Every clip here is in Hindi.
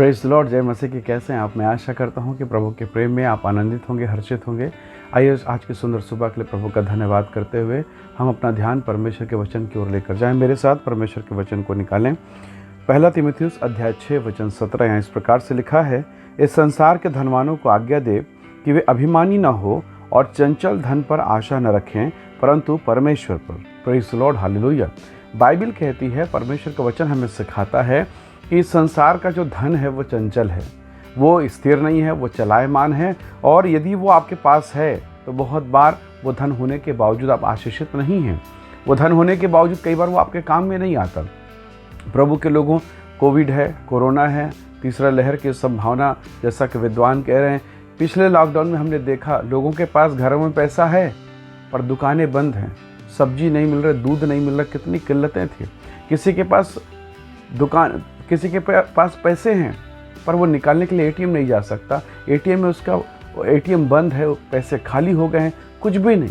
Praise the Lord. जय मसीह की। कैसे हैं आप? मैं आशा करता हूं कि प्रभु के प्रेम में आप आनंदित होंगे, हर्षित होंगे। आइए आज की सुंदर सुबह के लिए प्रभु का धन्यवाद करते हुए हम अपना ध्यान परमेश्वर के वचन की ओर लेकर जाएं। मेरे साथ परमेश्वर के वचन को निकालें। पहला तीमुथियुस अध्याय 6 वचन 17 यहाँ इस प्रकार से लिखा है, इस संसार के धनवानों को आज्ञा दे कि वे अभिमानी न हो और चंचल धन पर आशा न रखें, परंतु परमेश्वर पर। Praise the Lord, hallelujah. Bible कहती है, परमेश्वर का वचन हमें सिखाता है कि इस संसार का जो धन है वो चंचल है, वो स्थिर नहीं है, वो चलायमान है। और यदि वो आपके पास है तो बहुत बार वो धन होने के बावजूद आप आशीषित नहीं हैं। वो धन होने के बावजूद कई बार वो आपके काम में नहीं आता। प्रभु के लोगों, कोविड है, कोरोना है, तीसरा लहर की संभावना, जैसा कि विद्वान कह रहे हैं। पिछले लॉकडाउन में हमने देखा लोगों के पास घरों में पैसा है पर दुकानें बंद हैं, सब्जी नहीं मिल रही, दूध नहीं मिल रहा, कितनी किल्लतें थी। किसी के पास पैसे हैं पर वो निकालने के लिए एटीएम नहीं जा सकता, एटीएम में उसका एटीएम बंद है, पैसे खाली हो गए हैं, कुछ भी नहीं।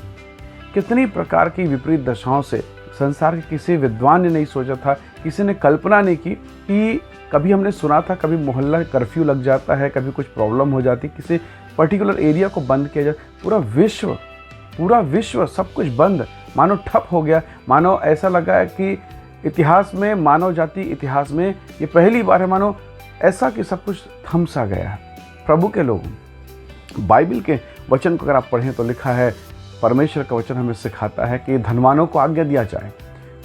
कितनी प्रकार की विपरीत दशाओं से संसार के किसी विद्वान ने नहीं सोचा था, किसी ने कल्पना नहीं की कि कभी हमने सुना था कभी मोहल्ला कर्फ्यू लग जाता है, कभी कुछ प्रॉब्लम हो जाती, किसी पर्टिकुलर एरिया को बंद किया जाए, पूरा विश्व सब कुछ बंद, मानो ठप हो गया। मानो ऐसा लगा है कि इतिहास में, मानव जाति इतिहास में ये पहली बार है मानो ऐसा कि सब कुछ थम सा गया है। प्रभु के लोग, बाइबल के वचन को अगर आप पढ़ें तो लिखा है, परमेश्वर का वचन हमें सिखाता है कि धनवानों को आज्ञा दिया जाए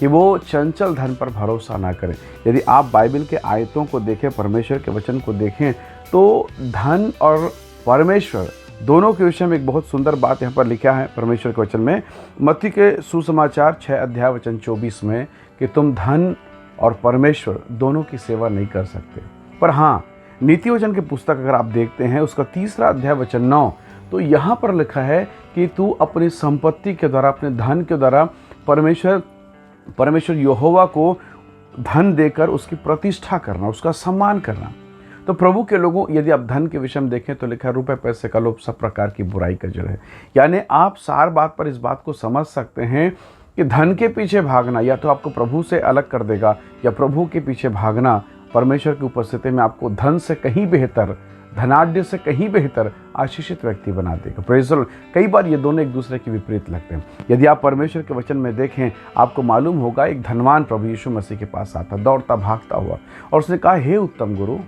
कि वो चंचल धन पर भरोसा ना करें। यदि आप बाइबल के आयतों को देखें, परमेश्वर के वचन को देखें, तो धन और परमेश्वर दोनों के विषय में एक बहुत सुंदर बात यहाँ पर लिखा है परमेश्वर के वचन में। मत्ती के सुसमाचार 6 अध्याय वचन 24 में कि तुम धन और परमेश्वर दोनों की सेवा नहीं कर सकते। पर हाँ, नीति वचन की पुस्तक अगर आप देखते हैं, उसका 3 अध्याय वचन 9, तो यहाँ पर लिखा है कि तू अपनी संपत्ति के द्वारा, अपने धन के द्वारा परमेश्वर यहोवा को धन देकर उसकी प्रतिष्ठा करना, उसका सम्मान करना। तो प्रभु के लोगों, यदि आप धन के विषय में देखें तो लिखा है, रुपए पैसे का लोभ सब प्रकार की बुराई का जड़ है। यानी आप सार बात पर इस बात को समझ सकते हैं कि धन के पीछे भागना या तो आपको प्रभु से अलग कर देगा, या प्रभु के पीछे भागना परमेश्वर की उपस्थिति में आपको धन से कहीं बेहतर, धनाढ्य से कहीं बेहतर आशीषित व्यक्ति बना देगा। Praise the Lord. कई बार ये दोनों एक दूसरे के विपरीत लगते हैं। यदि आप परमेश्वर के वचन में देखें, आपको मालूम होगा एक धनवान प्रभु यीशु मसीह के पास आता, दौड़ता भागता हुआ, और उसने कहा, हे उत्तम गुरु,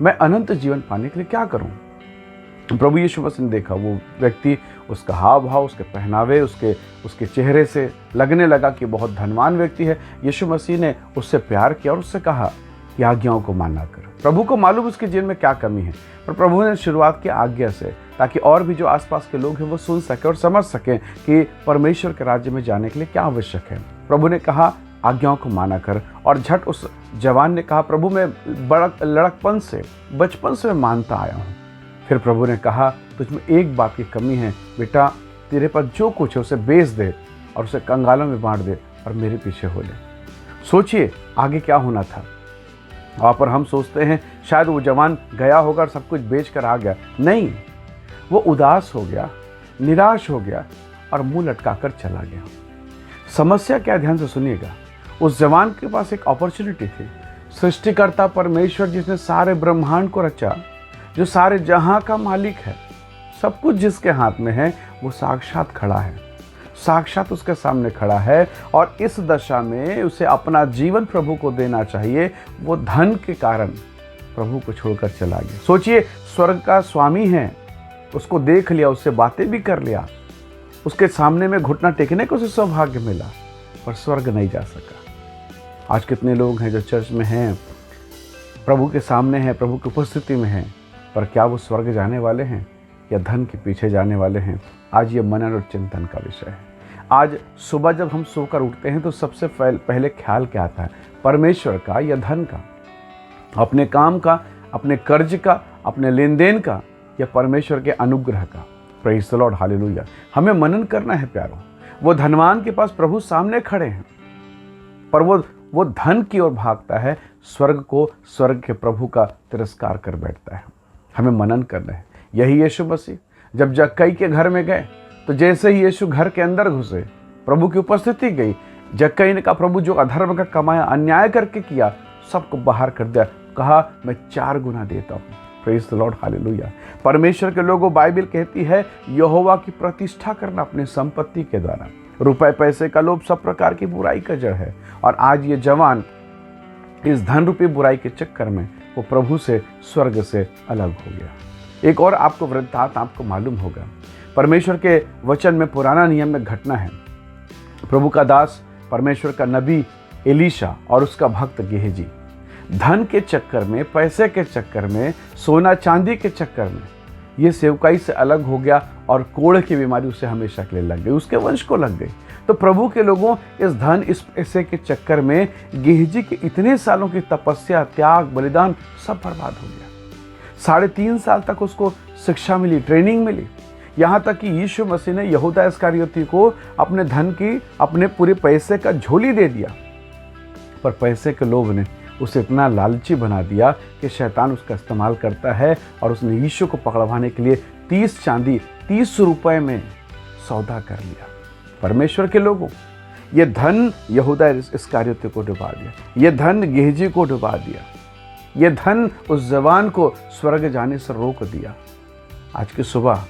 मैं अनंत जीवन पाने के लिए क्या करूं? प्रभु यीशु मसीह ने देखा वो व्यक्ति, उसका हाव भाव, उसके पहनावे, उसके चेहरे से लगने लगा कि बहुत धनवान व्यक्ति है। यीशु मसीह ने उससे प्यार किया और उससे कहा कि आज्ञाओं को माना कर। प्रभु को मालूम उसके जीवन में क्या कमी है, पर प्रभु ने शुरुआत की आज्ञा से, ताकि और भी जो आसपास के लोग हैं वो सुन सके और समझ सकें कि परमेश्वर के राज्य में जाने के लिए क्या आवश्यक है। प्रभु ने कहा, आज्ञाओं को माना कर। और झट उस जवान ने कहा, प्रभु मैं लड़कपन से, बचपन से मैं मानता आया हूँ। फिर प्रभु ने कहा, तुझमें एक बात की कमी है बेटा, तेरे पास जो कुछ है उसे बेच दे और उसे कंगालों में बांट दे और मेरे पीछे हो ले। सोचिए आगे क्या होना था। वहाँ पर हम सोचते हैं शायद वो जवान गया होगा और सब कुछ बेच कर आ गया। नहीं, वो उदास हो गया, निराश हो गया और मुंह लटकाकर चला गया। समस्या क्या, ध्यान से सुनिएगा। उस जवान के पास एक अपॉर्चुनिटी थी। सृष्टिकर्ता परमेश्वर, जिसने सारे ब्रह्मांड को रचा, जो सारे जहां का मालिक है, सब कुछ जिसके हाथ में है, वो साक्षात खड़ा है, साक्षात उसके सामने खड़ा है। और इस दशा में उसे अपना जीवन प्रभु को देना चाहिए। वो धन के कारण प्रभु को छोड़कर चला गया। सोचिए, स्वर्ग का स्वामी है, उसको देख लिया, उससे बातें भी कर लिया, उसके सामने में घुटना टेकने को उसे सौभाग्य मिला, पर स्वर्ग नहीं जा सका। आज कितने लोग हैं जो चर्च में हैं, प्रभु के सामने हैं, प्रभु की उपस्थिति में हैं, पर क्या वो स्वर्ग जाने वाले हैं या धन के पीछे जाने वाले हैं? आज ये मनन और चिंतन का विषय है। आज सुबह जब हम सोकर उठते हैं तो सबसे पहले ख्याल क्या आता है? परमेश्वर का या धन का? अपने काम का, अपने कर्ज का, अपने लेन देन का, या परमेश्वर के अनुग्रह का? Praise the Lord, hallelujah. हमें मनन करना है प्यारों। वो धनवान के पास प्रभु सामने खड़े हैं, पर वो धन की ओर भागता है, स्वर्ग के प्रभु का तिरस्कार कर बैठता है। हमें मनन करना है। यही यीशु मसीह जब जक्कई के घर में गए, तो जैसे ही यीशु घर के अंदर घुसे, प्रभु की उपस्थिति गई, जक्कई ने कहा, प्रभु जो अधर्म का कमाया, अन्याय करके किया, सबको बाहर कर दिया, कहा मैं 4 गुना देता हूँ। Praise the Lord, hallelujah. परमेश्वर के लोगों, बाइबल कहती है यहोवा की प्रतिष्ठा करना अपनी संपत्ति के द्वारा। रुपए पैसे का लोभ सब प्रकार की बुराई का जड़ है। और आज ये जवान इस धन रूपी बुराई के चक्कर में वो प्रभु से, स्वर्ग से अलग हो गया। एक और आपको वृत्तांत आपको मालूम होगा, परमेश्वर के वचन में पुराना नियम में घटना है। प्रभु का दास, परमेश्वर का नबी एलीशा और उसका भक्त गेहजी धन के चक्कर में, पैसे के चक्कर में, सोना चांदी के चक्कर में ये सेवकाई से अलग हो गया और कोढ़ की बीमारी उसे हमेशा के लिए लग गई, उसके वंश को लग गई। तो प्रभु के लोगों, इस धन, इस पैसे के चक्कर में गेहजी के इतने सालों की तपस्या, त्याग, बलिदान सब बर्बाद हो गया। 3.5 साल तक उसको शिक्षा मिली, ट्रेनिंग मिली, यहाँ तक कि यीशु मसीह ने यहूदा इस्करियोती को अपने धन की, अपने पूरे पैसे का झोली दे दिया। पर पैसे के लोभ ने उसे इतना लालची बना दिया कि शैतान उसका इस्तेमाल करता है और उसने यीशु को पकड़वाने के लिए 30 चांदी, 30 रुपए में सौदा कर लिया। परमेश्वर के लोगों, ये धन यहूदा इस्करियोती को डुबा दिया, ये धन गेहजी को डुबा दिया, ये धन उस जवान को स्वर्ग जाने से रोक दिया। आज की सुबह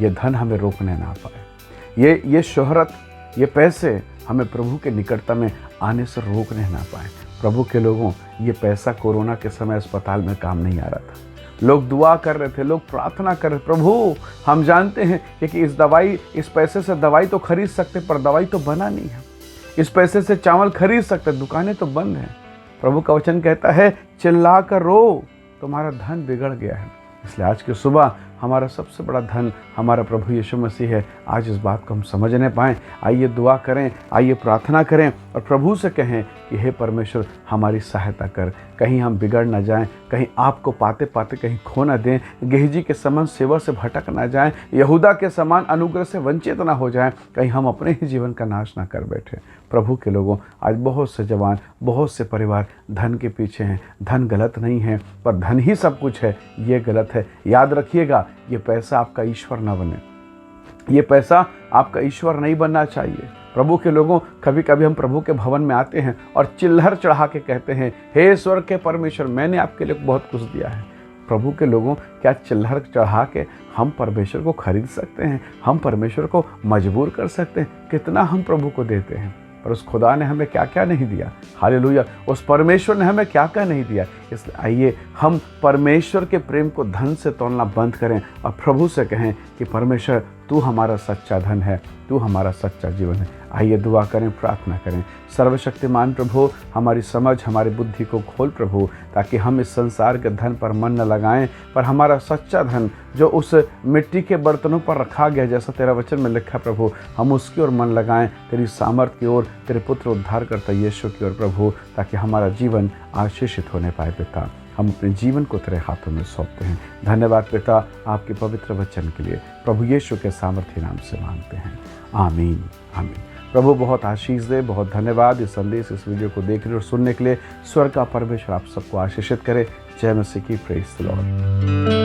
ये धन हमें रोकने ना पाए, ये शोहरत, ये पैसे हमें प्रभु के निकटता में आने से रोकने ना पाए। प्रभु के लोगों, ये पैसा कोरोना के समय अस्पताल में काम नहीं आ रहा था। लोग दुआ कर रहे थे, लोग प्रार्थना कर रहे थे, प्रभु हम जानते हैं कि इस पैसे से दवाई तो खरीद सकते, पर दवाई तो बना नहीं है। इस पैसे से चावल खरीद सकते, दुकानें तो बंद हैं। प्रभु का वचन कहता है चिल्ला कर रो, तुम्हारा धन बिगड़ गया है। इसलिए आज की सुबह हमारा सबसे बड़ा धन हमारा प्रभु यीशु मसीह है। आज इस बात को हम समझने पाएँ। आइए दुआ करें, आइए प्रार्थना करें और प्रभु से कहें कि हे परमेश्वर हमारी सहायता कर, कहीं हम बिगड़ ना जाएं, कहीं आपको पाते पाते कहीं खो ना दें, गेहजी के समान सेवा से भटक ना जाएं, यहूदा के समान अनुग्रह से वंचित ना हो जाएं, कहीं हम अपने ही जीवन का नाश ना कर बैठे। प्रभु के लोगों, आज बहुत से जवान, बहुत से परिवार धन के पीछे हैं। धन गलत नहीं है, पर धन ही सब कुछ है, ये गलत है। याद रखिएगा, ये पैसा आपका ईश्वर ना बने, ये पैसा आपका ईश्वर नहीं बनना चाहिए। प्रभु के लोगों, कभी कभी हम प्रभु के भवन में आते हैं और चिल्लर चढ़ा के कहते हैं हे स्वर्ग के परमेश्वर, मैंने आपके लिए बहुत कुछ दिया है। प्रभु के लोगों, क्या चिल्लर चढ़ा के हम परमेश्वर को खरीद सकते हैं? हम परमेश्वर को मजबूर कर सकते हैं? कितना हम प्रभु को देते हैं, पर उस खुदा ने हमें क्या क्या नहीं दिया। हालेलुया, उस परमेश्वर ने हमें क्या क्या नहीं दिया। इसलिए आइए हम परमेश्वर के प्रेम को धन से तोलना बंद करें और प्रभु से कहें कि परमेश्वर तू हमारा सच्चा धन है, तू हमारा सच्चा जीवन है। आइए दुआ करें, प्रार्थना करें। सर्वशक्तिमान प्रभु, हमारी समझ, हमारी बुद्धि को खोल प्रभु, ताकि हम इस संसार के धन पर मन न लगाएं, पर हमारा सच्चा धन जो उस मिट्टी के बर्तनों पर रखा गया, जैसा तेरा वचन में लिखा प्रभु, हम उसकी ओर मन लगाएं, तेरी सामर्थ की ओर, तेरे पुत्र उद्धार करता यीशु की ओर प्रभु, ताकि हमारा जीवन आशीषित होने पाए। पिता, हम अपने जीवन को तेरे हाथों में सौंपते हैं। धन्यवाद पिता, आपके पवित्र वचन के लिए प्रभु यीशु के सामर्थ्य नाम से मांगते हैं, आमीन आमीन। प्रभु बहुत आशीष दे। बहुत धन्यवाद इस संदेश, इस वीडियो को देखने और सुनने के लिए। स्वर्ग का परमेश्वर आप सबको आशीषित करे। जय मसीह की। Praise the Lord.